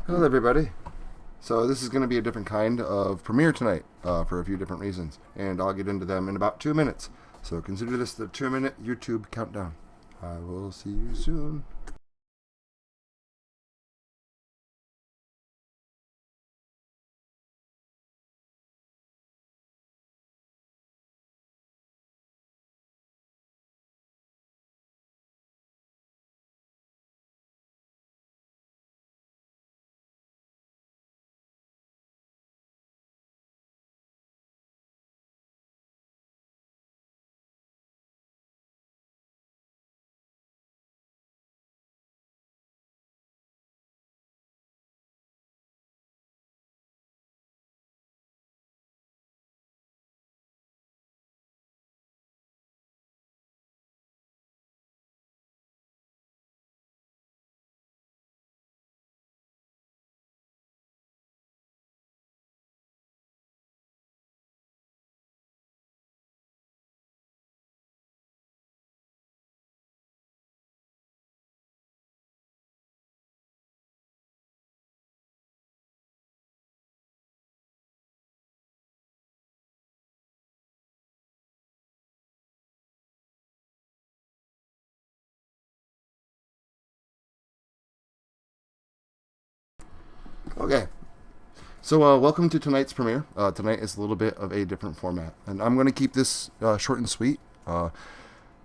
Hello everybody. So this is going to be a different kind of premiere tonight for a few different reasons, and I'll get into them in about 2 minutes. So consider this the 2-minute YouTube countdown. I will see you soon. Okay, so welcome to tonight's premiere. Tonight is a little bit of a different format, and I'm going to keep this short and sweet,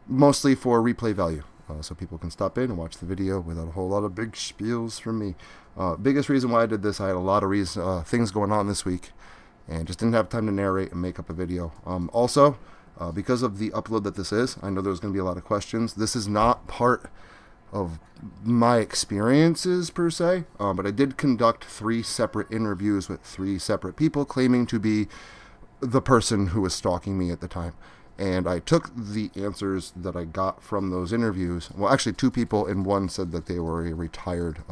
mostly for replay value. So people can stop in and watch the video without a whole lot of big spiels from me. Biggest reason why I did this, I had a lot of things going on this week, and just didn't have time to narrate and make up a video. Also, because of the upload that this is, I know there's going to be a lot of questions. This is not part of my experiences per se, but I did conduct 3 separate interviews with 3 separate people claiming to be the person who was stalking me at the time. And I took the answers that I got from those interviews. Well, actually 2 people, and one said that they were a retired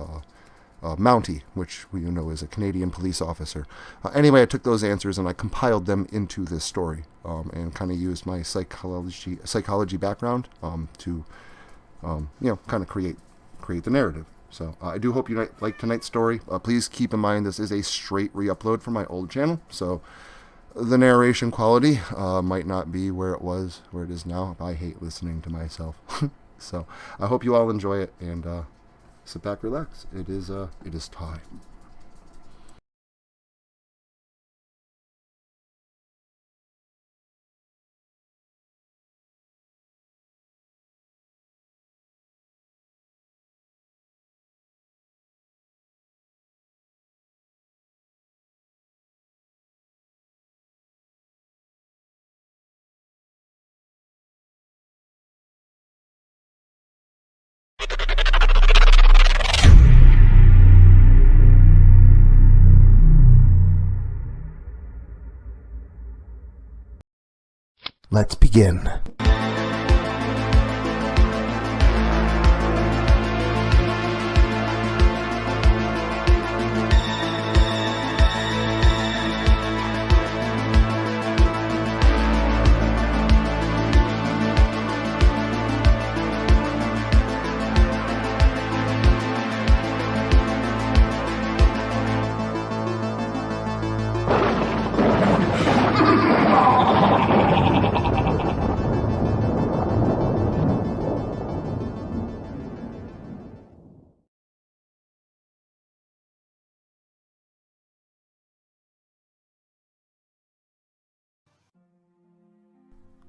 Mountie, which you know is a Canadian police officer. Anyway, I took those answers and I compiled them into this story, and kind of used my psychology background to kind of create the narrative. So I do hope you like tonight's story. Please keep in mind this is a straight re-upload from my old channel, so the narration quality might not be where it is now. I hate listening to myself. So I hope you all enjoy it, and sit back, relax. It is time. Let's begin.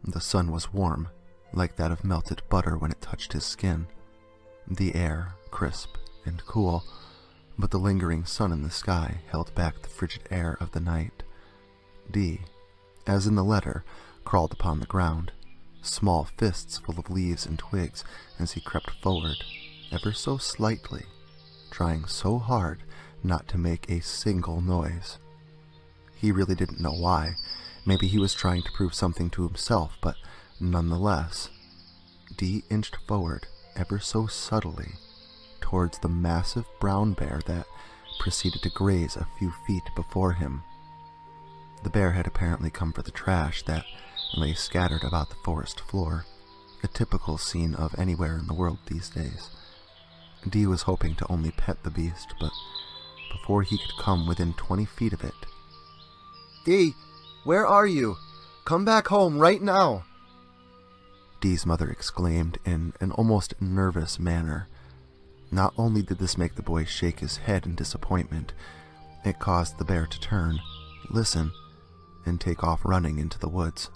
The sun was warm, like that of melted butter when it touched his skin. The air crisp and cool, but the lingering sun in the sky held back the frigid air of the night. D, as in the letter, crawled upon the ground, small fists full of leaves and twigs as he crept forward, ever so slightly, trying so hard not to make a single noise. He really didn't know why. Maybe he was trying to prove something to himself, but nonetheless, D inched forward ever so subtly towards the massive brown bear that proceeded to graze a few feet before him. The bear had apparently come for the trash that lay scattered about the forest floor, a typical scene of anywhere in the world these days. D was hoping to only pet the beast, but before he could come within 20 feet of it. Dee, where are you? Come back home right now! Dee's mother exclaimed in an almost nervous manner. Not only did this make the boy shake his head in disappointment, it caused the bear to turn, listen, and take off running into the woods.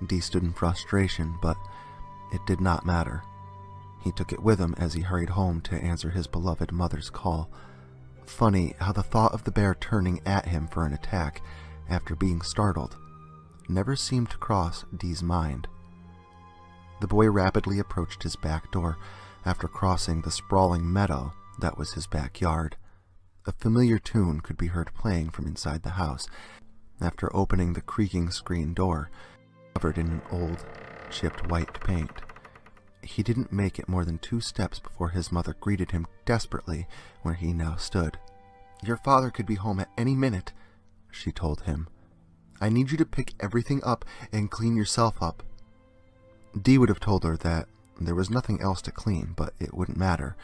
Dee stood in frustration, but it did not matter. He took it with him as he hurried home to answer his beloved mother's call. Funny how the thought of the bear turning at him for an attack after being startled never seemed to cross Dee's mind. The boy rapidly approached his back door after crossing the sprawling meadow that was his backyard. A familiar tune could be heard playing from inside the house after opening the creaking screen door, covered in an old, chipped white paint. He didn't make it more than 2 steps before his mother greeted him desperately where he now stood. "Your father could be home at any minute," she told him. "I need you to pick everything up and clean yourself up." Dee would have told her that there was nothing else to clean, but it wouldn't matter.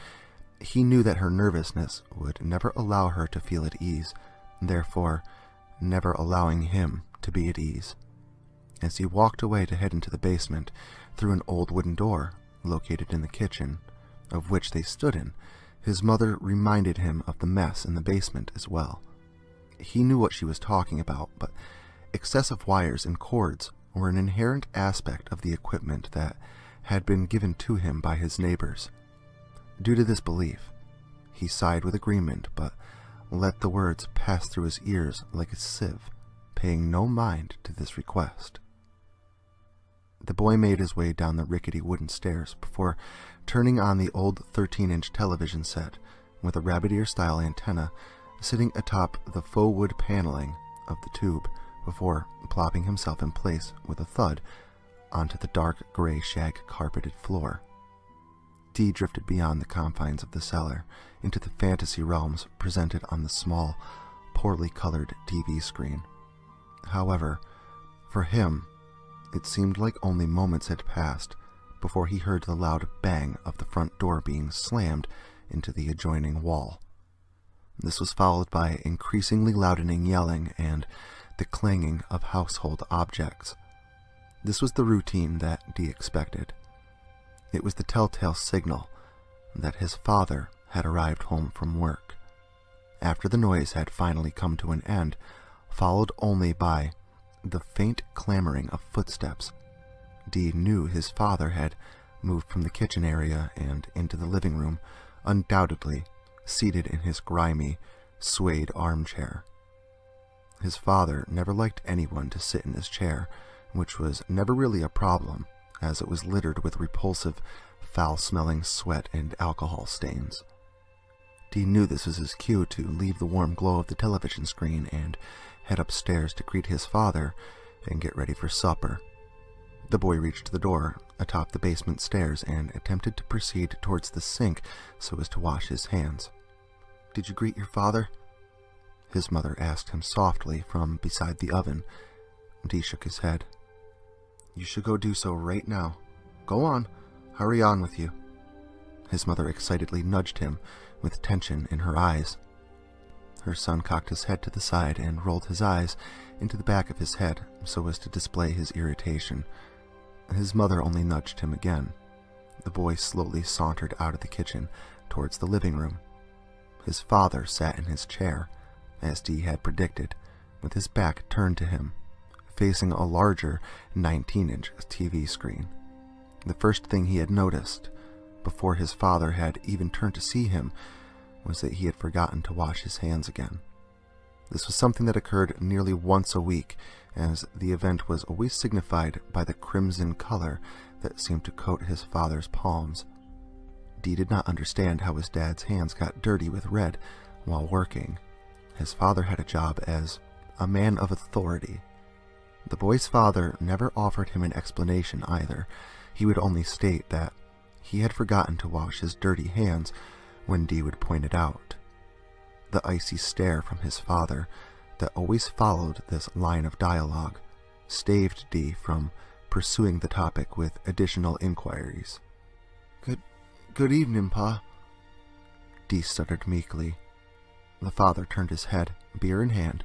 He knew that her nervousness would never allow her to feel at ease, therefore never allowing him to be at ease. As he walked away to head into the basement through an old wooden door located in the kitchen, of which they stood in, his mother reminded him of the mess in the basement as well. He knew what she was talking about, but excessive wires and cords were an inherent aspect of the equipment that had been given to him by his neighbors. Due to this belief, he sighed with agreement, but let the words pass through his ears like a sieve, paying no mind to this request. The boy made his way down the rickety wooden stairs before turning on the old 13-inch television set with a rabbit ear-style antenna sitting atop the faux wood paneling of the tube before plopping himself in place with a thud onto the dark gray shag-carpeted floor. Dee drifted beyond the confines of the cellar into the fantasy realms presented on the small, poorly colored TV screen. However, for him, it seemed like only moments had passed before he heard the loud bang of the front door being slammed into the adjoining wall. This was followed by increasingly loudening yelling and the clanging of household objects. This was the routine that Dee expected. It was the telltale signal that his father had arrived home from work. After the noise had finally come to an end, followed only by the faint clamoring of footsteps, Dee knew his father had moved from the kitchen area and into the living room, undoubtedly seated in his grimy, suede armchair. His father never liked anyone to sit in his chair, which was never really a problem, as it was littered with repulsive, foul-smelling sweat and alcohol stains. Dee knew this was his cue to leave the warm glow of the television screen and head upstairs to greet his father and get ready for supper. The boy reached the door atop the basement stairs and attempted to proceed towards the sink so as to wash his hands. "Did you greet your father?" his mother asked him softly from beside the oven. Dee shook his head. "You should go do so right now. Go on, hurry on with you." His mother excitedly nudged him with tension in her eyes. Her son cocked his head to the side and rolled his eyes into the back of his head so as to display his irritation. His mother only nudged him again. The boy slowly sauntered out of the kitchen towards the living room. His father sat in his chair, as Dee had predicted, with his back turned to him, facing a larger 19-inch TV screen. The first thing he had noticed, before his father had even turned to see him, was that he had forgotten to wash his hands again. This was something that occurred nearly once a week, as the event was always signified by the crimson color that seemed to coat his father's palms. Dee did not understand how his dad's hands got dirty with red while working. His father had a job as a man of authority. The boy's father never offered him an explanation either. He would only state that he had forgotten to wash his dirty hands when Dee would point it out. The icy stare from his father that always followed this line of dialogue staved Dee from pursuing the topic with additional inquiries. Good evening, Pa," Dee stuttered meekly. The father turned his head, beer in hand,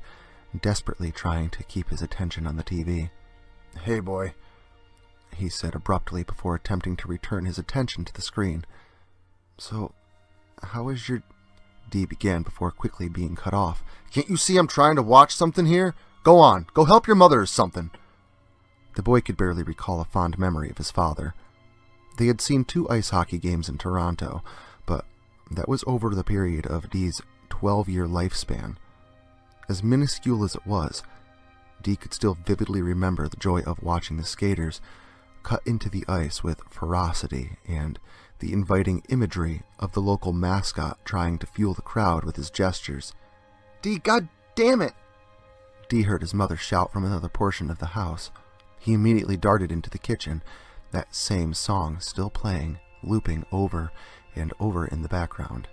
desperately trying to keep his attention on the TV. "Hey, boy," he said abruptly before attempting to return his attention to the screen. "So, how is your—" Dee began before quickly being cut off. "Can't you see I'm trying to watch something here? Go on, go help your mother or something." The boy could barely recall a fond memory of his father. They had seen 2 ice hockey games in Toronto, but that was over the period of Dee's 12-year lifespan. As minuscule as it was, Dee could still vividly remember the joy of watching the skaters cut into the ice with ferocity and the inviting imagery of the local mascot trying to fuel the crowd with his gestures. "Dee, god damn it!" Dee heard his mother shout from another portion of the house. He immediately darted into the kitchen, that same song still playing, looping over and over in the background.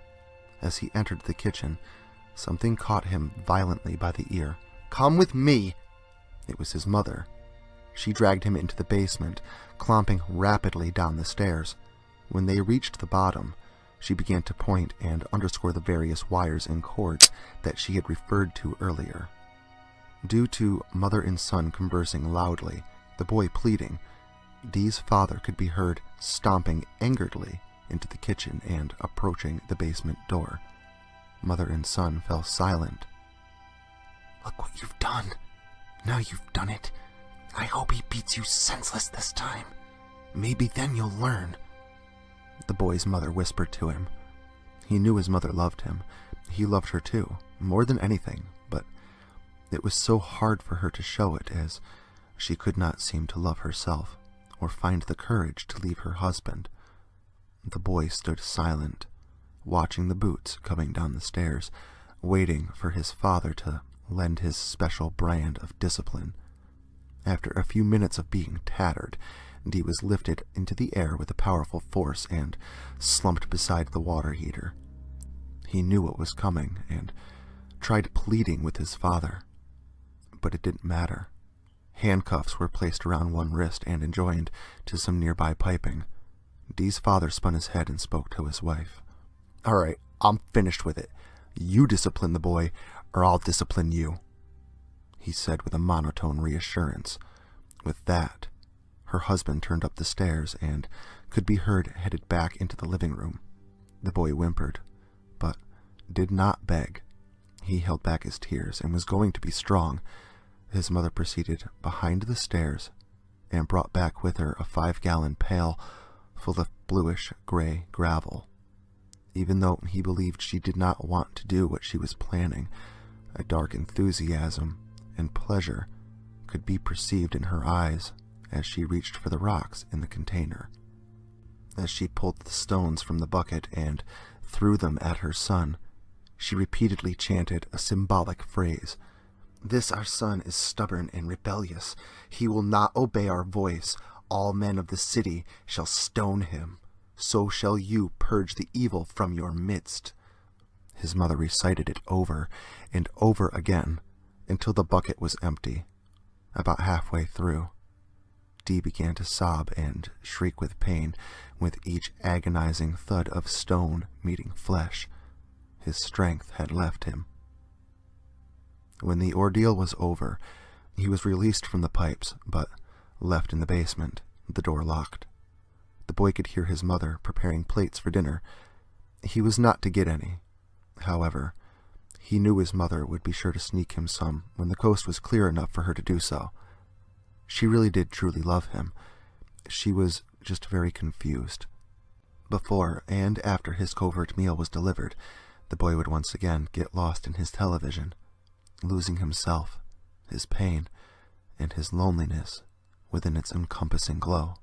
As he entered the kitchen, something caught him violently by the ear. "Come with me!" It was his mother. She dragged him into the basement, clomping rapidly down the stairs. When they reached the bottom, she began to point and underscore the various wires and cords that she had referred to earlier. Due to mother and son conversing loudly, the boy pleading, Dee's father could be heard stomping angeredly into the kitchen and approaching the basement door. Mother and son fell silent. "Look what you've done. Now you've done it. I hope he beats you senseless this time. Maybe then you'll learn," the boy's mother whispered to him. He knew his mother loved him. He loved her too, more than anything, but it was so hard for her to show it, as she could not seem to love herself or find the courage to leave her husband. The boy stood silent, watching the boots coming down the stairs, waiting for his father to lend his special brand of discipline. After a few minutes of being tattered, Dee was lifted into the air with a powerful force and slumped beside the water heater. He knew what was coming and tried pleading with his father, but it didn't matter. Handcuffs were placed around one wrist and enjoined to some nearby piping. Dee's father spun his head and spoke to his wife. "All right, I'm finished with it. You discipline the boy, or I'll discipline you," he said with a monotone reassurance. With that, her husband turned up the stairs and could be heard headed back into the living room. The boy whimpered, but did not beg. He held back his tears and was going to be strong. His mother proceeded behind the stairs and brought back with her a 5-gallon pail full of bluish-gray gravel. Even though he believed she did not want to do what she was planning, a dark enthusiasm and pleasure could be perceived in her eyes as she reached for the rocks in the container. As she pulled the stones from the bucket and threw them at her son, she repeatedly chanted a symbolic phrase. "This our son is stubborn and rebellious. He will not obey our voice. All men of the city shall stone him. So shall you purge the evil from your midst." His mother recited it over and over again until the bucket was empty. About halfway through, Dee began to sob and shriek with pain with each agonizing thud of stone meeting flesh. His strength had left him. When the ordeal was over, he was released from the pipes, but left in the basement, the door locked. The boy could hear his mother preparing plates for dinner. He was not to get any. However, he knew his mother would be sure to sneak him some when the coast was clear enough for her to do so. She really did truly love him. She was just very confused. Before and after his covert meal was delivered, the boy would once again get lost in his television, losing himself, his pain, and his loneliness within its encompassing glow.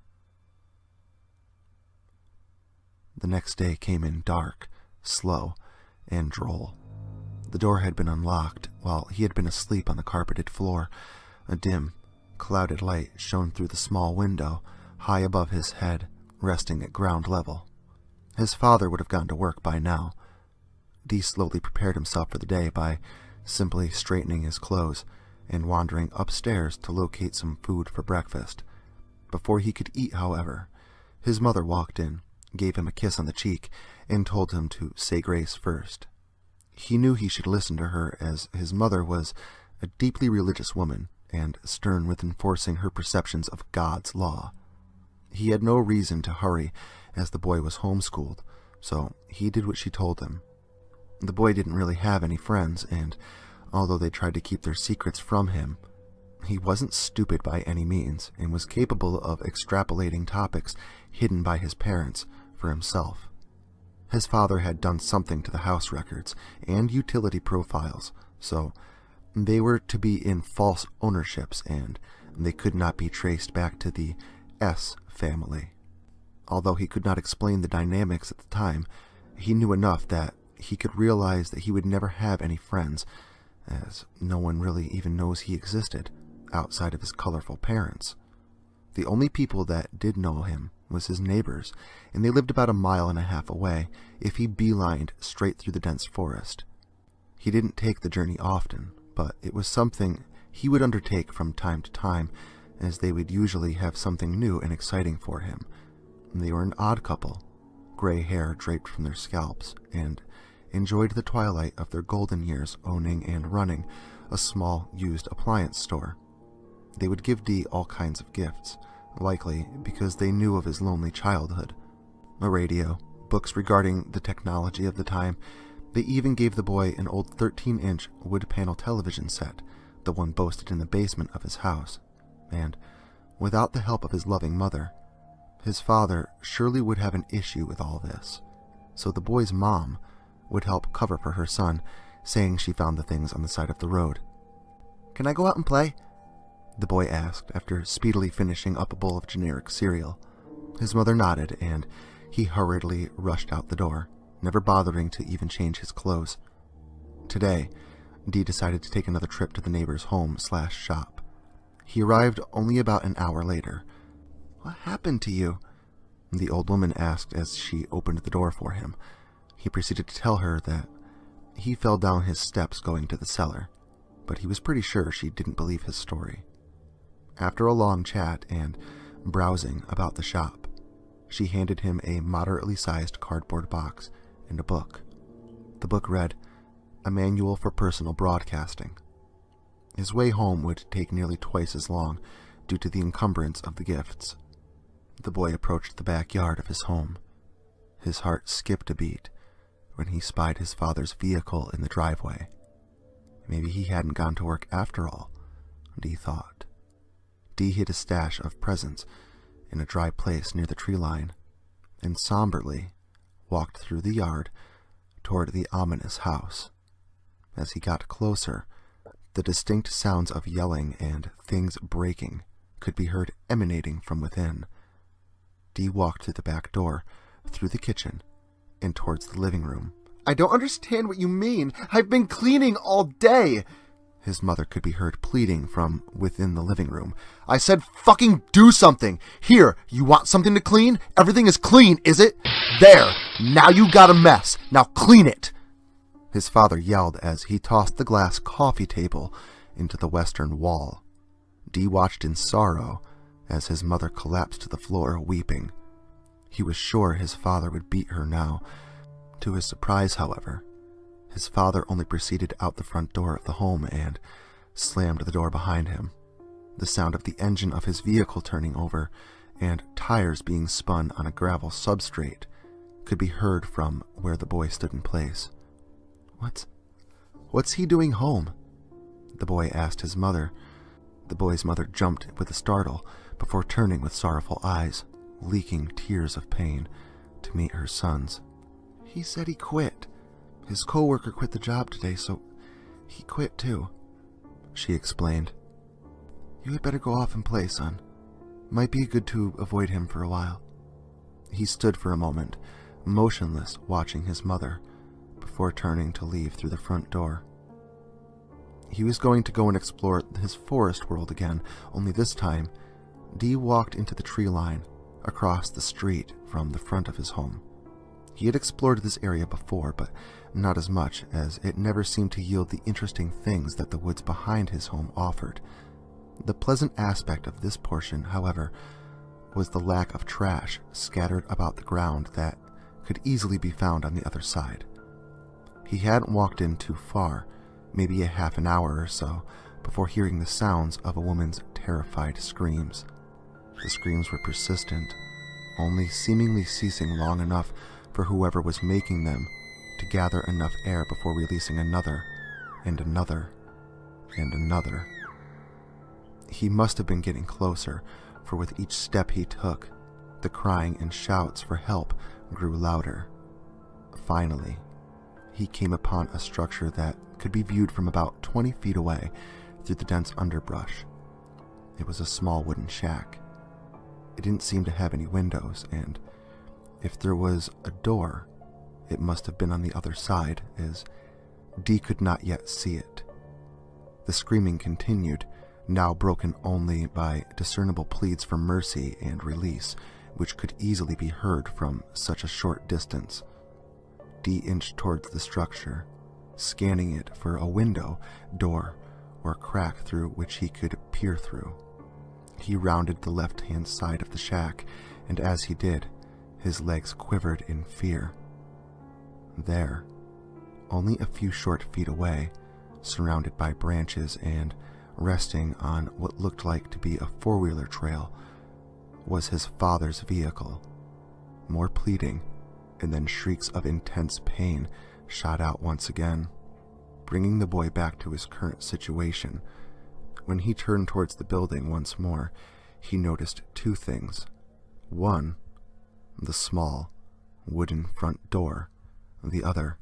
The next day came in dark, slow, and droll. The door had been unlocked while he had been asleep on the carpeted floor. A dim, clouded light shone through the small window high above his head, resting at ground level. His father would have gone to work by now. Dee slowly prepared himself for the day by simply straightening his clothes and wandering upstairs to locate some food for breakfast. Before he could eat, however, his mother walked in, gave him a kiss on the cheek, and told him to say grace first. He knew he should listen to her, as his mother was a deeply religious woman and stern with enforcing her perceptions of God's law. He had no reason to hurry, as the boy was homeschooled, so he did what she told him. The boy didn't really have any friends, and although they tried to keep their secrets from him, he wasn't stupid by any means, and was capable of extrapolating topics hidden by his parents for himself. His father had done something to the house records and utility profiles, so they were to be in false ownerships, and they could not be traced back to the S family. Although he could not explain the dynamics at the time, he knew enough that he could realize that he would never have any friends, as no one really even knows he existed outside of his colorful parents. The only people that did know him was his neighbors, and they lived about 1.5 miles away if he beelined straight through the dense forest. He didn't take the journey often, but it was something he would undertake from time to time, as they would usually have something new and exciting for him. They were an odd couple, gray hair draped from their scalps, and enjoyed the twilight of their golden years owning and running a small used appliance store. They would give Dee all kinds of gifts, likely because they knew of his lonely childhood. A radio, books regarding the technology of the time. They even gave the boy an old 13-inch wood panel television set, the one boasted in the basement of his house. And, without the help of his loving mother, his father surely would have an issue with all this. So the boy's mom would help cover for her son, saying she found the things on the side of the road. "Can I go out and play?" the boy asked, after speedily finishing up a bowl of generic cereal. His mother nodded, and he hurriedly rushed out the door, never bothering to even change his clothes. Today, Dee decided to take another trip to the neighbor's home/shop. He arrived only about an hour later. "What happened to you?" the old woman asked as she opened the door for him. He proceeded to tell her that he fell down his steps going to the cellar, but he was pretty sure she didn't believe his story. After a long chat and browsing about the shop, she handed him a moderately sized cardboard box and a book. The book read, "A Manual for Personal Broadcasting." His way home would take nearly twice as long due to the encumbrance of the gifts. The boy approached the backyard of his home. His heart skipped a beat when he spied his father's vehicle in the driveway. Maybe he hadn't gone to work after all, Dee thought. Dee hid a stash of presents in a dry place near the tree line, and somberly walked through the yard toward the ominous house. As he got closer, the distinct sounds of yelling and things breaking could be heard emanating from within. Dee walked through the back door, through the kitchen, and towards the living room. "I don't understand what you mean. I've been cleaning all day," his mother could be heard pleading from within the living room. "I said fucking do something! Here, you want something to clean? Everything is clean, is it? There! Now you got a mess! Now clean it!" His father yelled as he tossed the glass coffee table into the western wall. Dee watched in sorrow as his mother collapsed to the floor, weeping. He was sure his father would beat her now. To his surprise, however, his father only proceeded out the front door of the home and slammed the door behind him. The sound of the engine of his vehicle turning over and tires being spun on a gravel substrate could be heard from where the boy stood in place. What's he doing home?" the boy asked his mother. The boy's mother jumped with a startle before turning with sorrowful eyes, leaking tears of pain, to meet her son's. "He said he quit. His co-worker quit the job today, so he quit too," she explained. "You had better go off and play, son. Might be good to avoid him for a while." He stood for a moment, motionless, watching his mother, before turning to leave through the front door. He was going to go and explore his forest world again, only this time, Dee walked into the tree line, across the street from the front of his home. He had explored this area before, but not as much, as it never seemed to yield the interesting things that the woods behind his home offered. The pleasant aspect of this portion, however, was the lack of trash scattered about the ground that could easily be found on the other side. He hadn't walked in too far, maybe a half an hour or so, before hearing the sounds of a woman's terrified screams. The screams were persistent, only seemingly ceasing long enough for whoever was making them to gather enough air before releasing another, and another, and another. He must have been getting closer, for with each step he took, the crying and shouts for help grew louder. Finally, he came upon a structure that could be viewed from about 20 feet away through the dense underbrush. It was a small wooden shack. It didn't seem to have any windows, and if there was a door, it must have been on the other side, as Dee could not yet see it. The screaming continued, now broken only by discernible pleas for mercy and release, which could easily be heard from such a short distance. Dee inched towards the structure, scanning it for a window, door, or crack through which he could peer through. He rounded the left-hand side of the shack, and as he did, his legs quivered in fear. There, only a few short feet away, surrounded by branches and resting on what looked like to be a four-wheeler trail, was his father's vehicle. More pleading, and then shrieks of intense pain shot out once again, bringing the boy back to his current situation. When he turned towards the building once more, he noticed two things. One, the small, wooden front door. The other,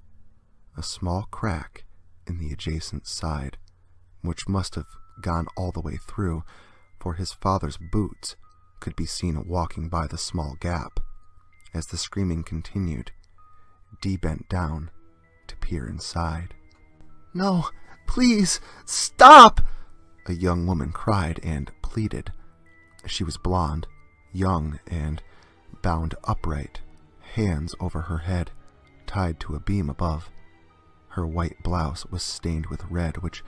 a small crack in the adjacent side, which must have gone all the way through, for his father's boots could be seen walking by the small gap. As the screaming continued, Dee bent down to peer inside. "No, please, stop!" a young woman cried and pleaded. She was blonde, young, and bound upright, hands over her head, tied to a beam above. Her white blouse was stained with red, which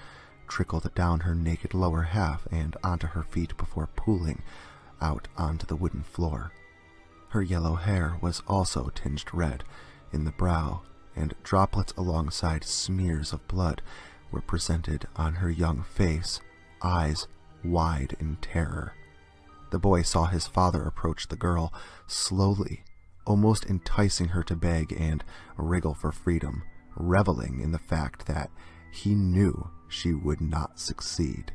trickled down her naked lower half and onto her feet before pooling out onto the wooden floor. Her yellow hair was also tinged red in the brow, and droplets alongside smears of blood were presented on her young face, eyes wide in terror. The boy saw his father approach the girl slowly, almost enticing her to beg and wriggle for freedom, reveling in the fact that he knew she would not succeed.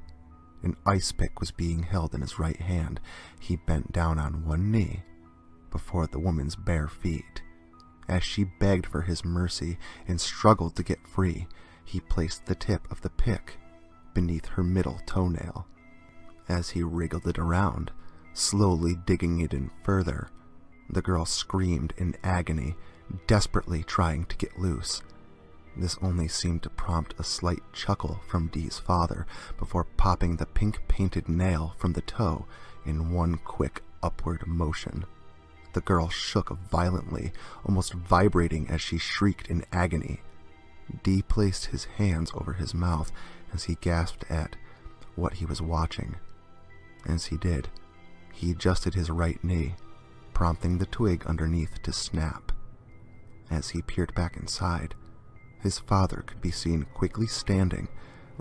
An ice pick was being held in his right hand. He bent down on one knee before the woman's bare feet. As she begged for his mercy and struggled to get free, he placed the tip of the pick beneath her middle toenail. As he wriggled it around, slowly digging it in further, the girl screamed in agony, desperately trying to get loose. This only seemed to prompt a slight chuckle from Dee's father before popping the pink-painted nail from the toe in one quick upward motion. The girl shook violently, almost vibrating as she shrieked in agony. Dee placed his hands over his mouth as he gasped at what he was watching. As he did, he adjusted his right knee, prompting the twig underneath to snap. As he peered back inside, his father could be seen quickly standing,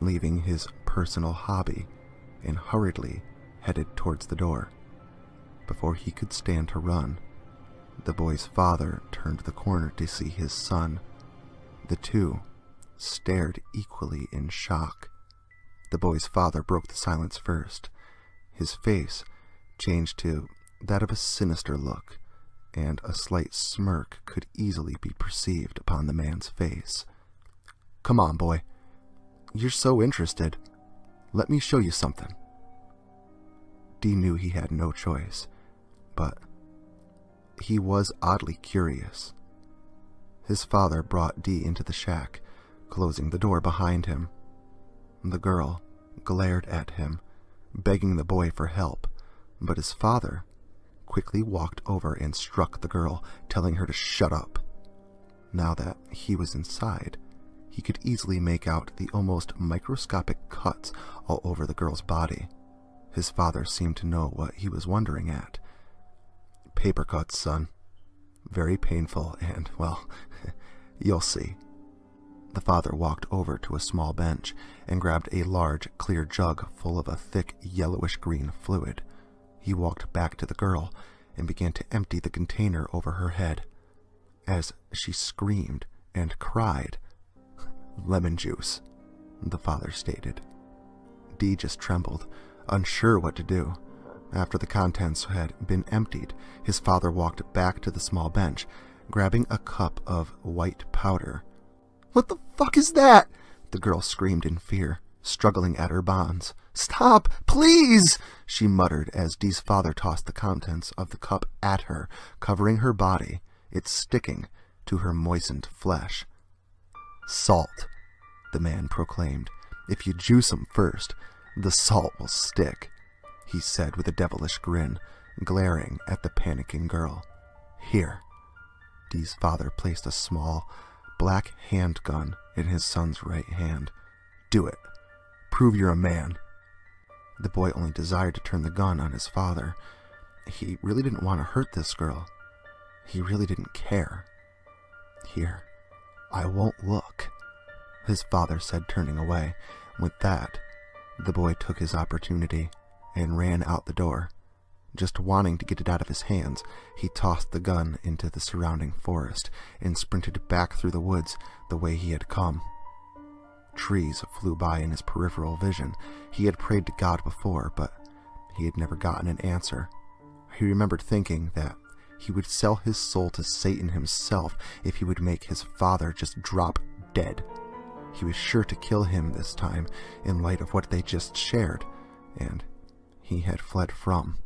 leaving his personal hobby, and hurriedly headed towards the door. Before he could stand to run, the boy's father turned the corner to see his son. The two stared equally in shock. The boy's father broke the silence first. His face changed to that of a sinister look, and a slight smirk could easily be perceived upon the man's face. "Come on, boy. You're so interested. Let me show you something." Dee knew he had no choice, but he was oddly curious. His father brought Dee into the shack, closing the door behind him. The girl glared at him, begging the boy for help, but his father quickly walked over and struck the girl, telling her to shut up. Now that he was inside, he could easily make out the almost microscopic cuts all over the girl's body. His father seemed to know what he was wondering at. "Paper cuts, son. Very painful, and, well, you'll see." The father walked over to a small bench and grabbed a large, clear jug full of a thick, yellowish-green fluid. He walked back to the girl and began to empty the container over her head. As she screamed and cried, "Lemon juice," the father stated. Dee just trembled, unsure what to do. After the contents had been emptied, his father walked back to the small bench, grabbing a cup of white powder. "What the fuck is that?" the girl screamed in fear, struggling at her bonds. "Stop, please!" she muttered as Dee's father tossed the contents of the cup at her, covering her body, it sticking to her moistened flesh. "Salt," the man proclaimed. "If you juice 'em first, the salt will stick," he said with a devilish grin, glaring at the panicking girl. "Here." Dee's father placed a small, black handgun in his son's right hand. "Do it. Prove you're a man." The boy only desired to turn the gun on his father. He really didn't want to hurt this girl. He really didn't care. "Here, I won't look," his father said, turning away. With that, the boy took his opportunity and ran out the door. Just wanting to get it out of his hands, he tossed the gun into the surrounding forest and sprinted back through the woods the way he had come. Trees flew by in his peripheral vision. He had prayed to God before, but he had never gotten an answer. He remembered thinking that he would sell his soul to Satan himself if he would make his father just drop dead. He was sure to kill him this time in light of what they just shared, and he had fled from.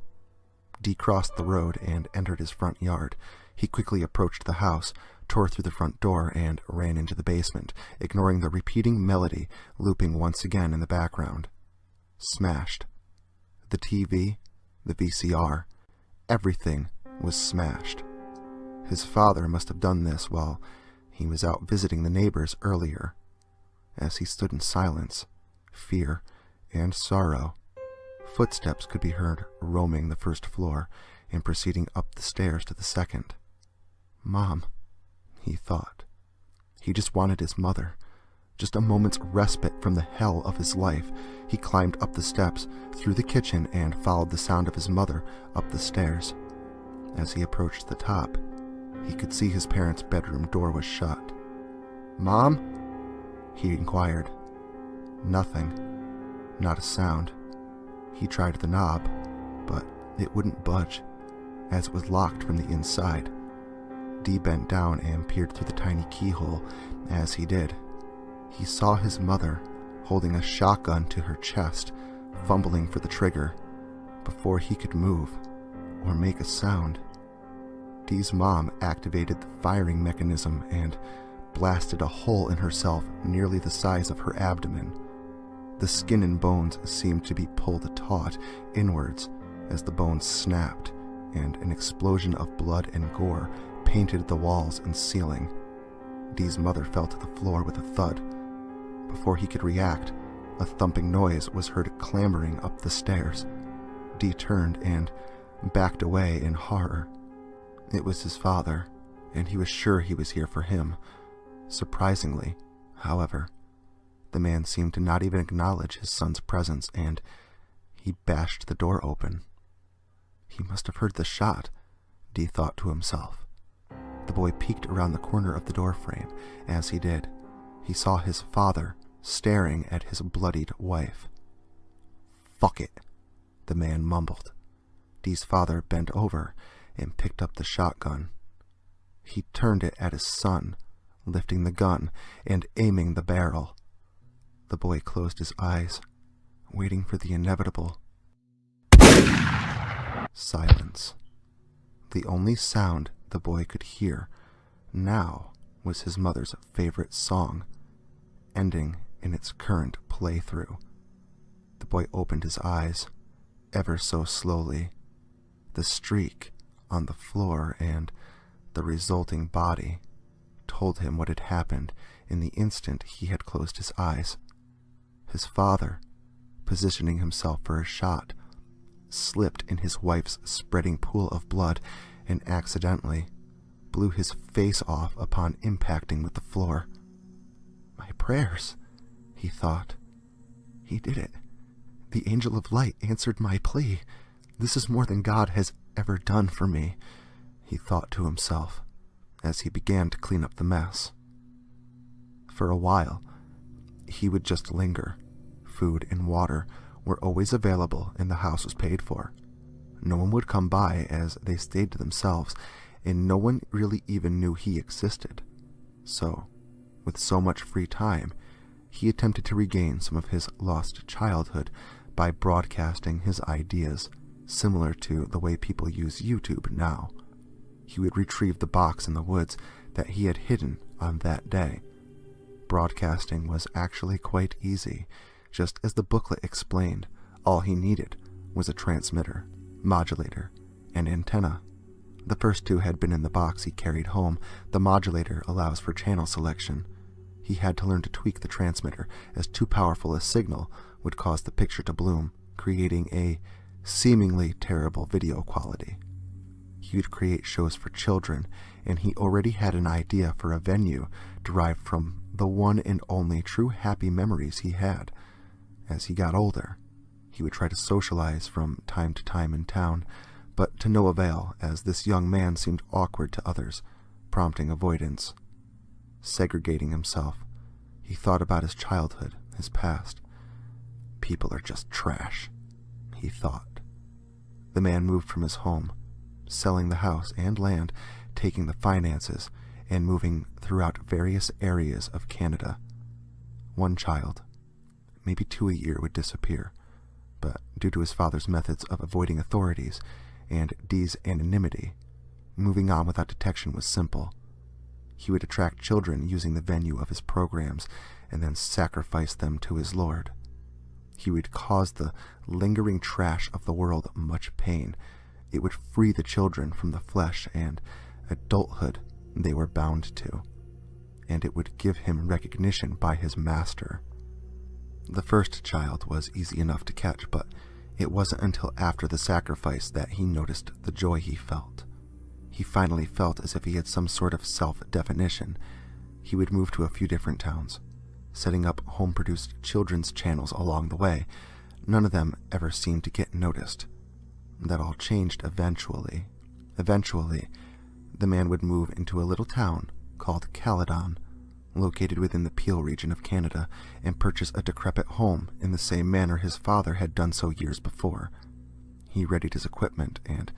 Dee crossed the road and entered his front yard. He quickly approached the house, tore through the front door, and ran into the basement, ignoring the repeating melody looping once again in the background. Smashed. The TV, the VCR, everything was smashed. His father must have done this while he was out visiting the neighbors earlier. As he stood in silence, fear, and sorrow, footsteps could be heard roaming the first floor and proceeding up the stairs to the second. "Mom," he thought. He just wanted his mother. Just a moment's respite from the hell of his life. He climbed up the steps, through the kitchen, and followed the sound of his mother up the stairs. As he approached the top, he could see his parents' bedroom door was shut. "Mom?" he inquired. Nothing. Not a sound. He tried the knob, but it wouldn't budge, as it was locked from the inside. Dee bent down and peered through the tiny keyhole. As he did, he saw his mother holding a shotgun to her chest, fumbling for the trigger. Before he could move or make a sound, Dee's mom activated the firing mechanism and blasted a hole in herself nearly the size of her abdomen. The skin and bones seemed to be pulled taut inwards as the bones snapped, and an explosion of blood and gore painted the walls and ceiling. Dee's mother fell to the floor with a thud. Before he could react, a thumping noise was heard clambering up the stairs. Dee turned and backed away in horror. It was his father, and he was sure he was here for him. Surprisingly, however, the man seemed to not even acknowledge his son's presence, and he bashed the door open. He must have heard the shot, Dee thought to himself. The boy peeked around the corner of the doorframe. As he did, he saw his father staring at his bloodied wife. "Fuck it," the man mumbled. Dee's father bent over and picked up the shotgun. He turned it at his son, lifting the gun and aiming the barrel. The boy closed his eyes, waiting for the inevitable. Silence. The only sound the boy could hear now was his mother's favorite song, ending in its current playthrough. The boy opened his eyes, ever so slowly. The streak on the floor and the resulting body told him what had happened in the instant he had closed his eyes. His father, positioning himself for a shot, slipped in his wife's spreading pool of blood and accidentally blew his face off upon impacting with the floor. My prayers, he thought. He did it. The angel of light answered my plea. This is more than God has ever done for me, he thought to himself as he began to clean up the mess. For a while, he would just linger. Food and water were always available and the house was paid for. No one would come by as they stayed to themselves, and no one really even knew he existed. So, with so much free time, he attempted to regain some of his lost childhood by broadcasting his ideas, similar to the way people use YouTube now. He would retrieve the box in the woods that he had hidden on that day. Broadcasting was actually quite easy. Just as the booklet explained, all he needed was a transmitter, modulator, and antenna. The first two had been in the box he carried home. The modulator allows for channel selection. He had to learn to tweak the transmitter, as too powerful a signal would cause the picture to bloom, creating a seemingly terrible video quality. He would create shows for children, and he already had an idea for a venue derived from the one and only true happy memories he had. As he got older, he would try to socialize from time to time in town, but to no avail, as this young man seemed awkward to others, prompting avoidance. Segregating himself, he thought about his childhood, his past. People are just trash, he thought. The man moved from his home, selling the house and land, taking the finances, and moving throughout various areas of Canada. One child, maybe 2 a year, would disappear, but due to his father's methods of avoiding authorities and Dee's anonymity, moving on without detection was simple. He would attract children using the venue of his programs and then sacrifice them to his lord. He would cause the lingering trash of the world much pain. It would free the children from the flesh and adulthood they were bound to, and it would give him recognition by his master. The first child was easy enough to catch, but it wasn't until after the sacrifice that he noticed the joy he felt. He finally felt as if he had some sort of self-definition. He would move to a few different towns, setting up home-produced children's channels along the way. None of them ever seemed to get noticed. That all changed eventually. Eventually, the man would move into a little town called Caledon, located within the Peel region of Canada, and purchase a decrepit home in the same manner his father had done so years before. He readied his equipment and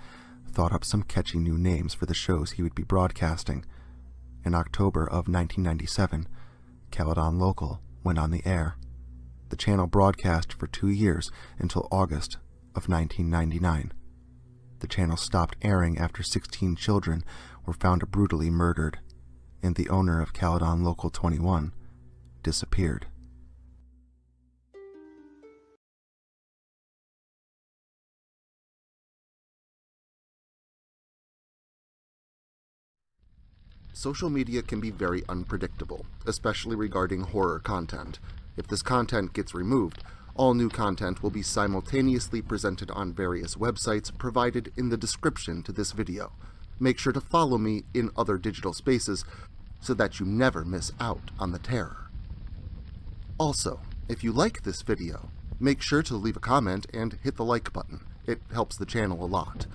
thought up some catchy new names for the shows he would be broadcasting. In October of 1997, Caledon Local went on the air. The channel broadcast for 2 years until August of 1999. The channel stopped airing after 16 children were found brutally murdered, and the owner of Caledon Local 21 disappeared. Social media can be very unpredictable, especially regarding horror content. If this content gets removed, all new content will be simultaneously presented on various websites provided in the description to this video. Make sure to follow me in other digital spaces so that you never miss out on the terror. Also, if you like this video, make sure to leave a comment and hit the like button. It helps the channel a lot.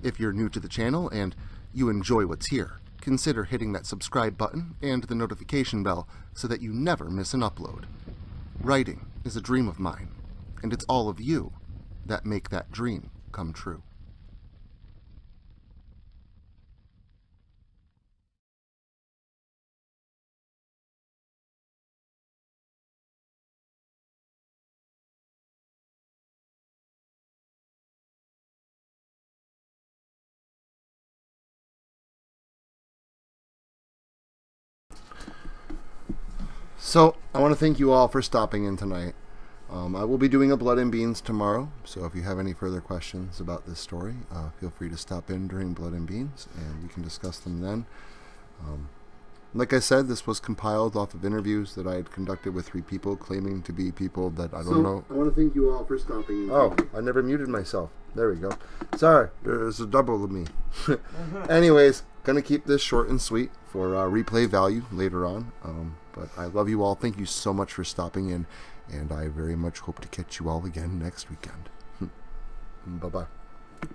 If you're new to the channel and you enjoy what's here, consider hitting that subscribe button and the notification bell so that you never miss an upload. Writing is a dream of mine, and it's all of you that make that dream come true. So, I want to thank you all for stopping in tonight. I will be doing a Blood and Beans tomorrow, so if you have any further questions about this story, feel free to stop in during Blood and Beans, and we can discuss them then. Like I said, this was compiled off of interviews that I had conducted with 3 people claiming to be people that I don't know. I want to thank you all for stopping in. Oh, I never muted myself. There we go. Sorry, there's a double of me. Anyways, Gonna keep this short and sweet for replay value later on. But I love you all. Thank you so much for stopping in, and I very much hope to catch you all again next weekend. Bye-bye.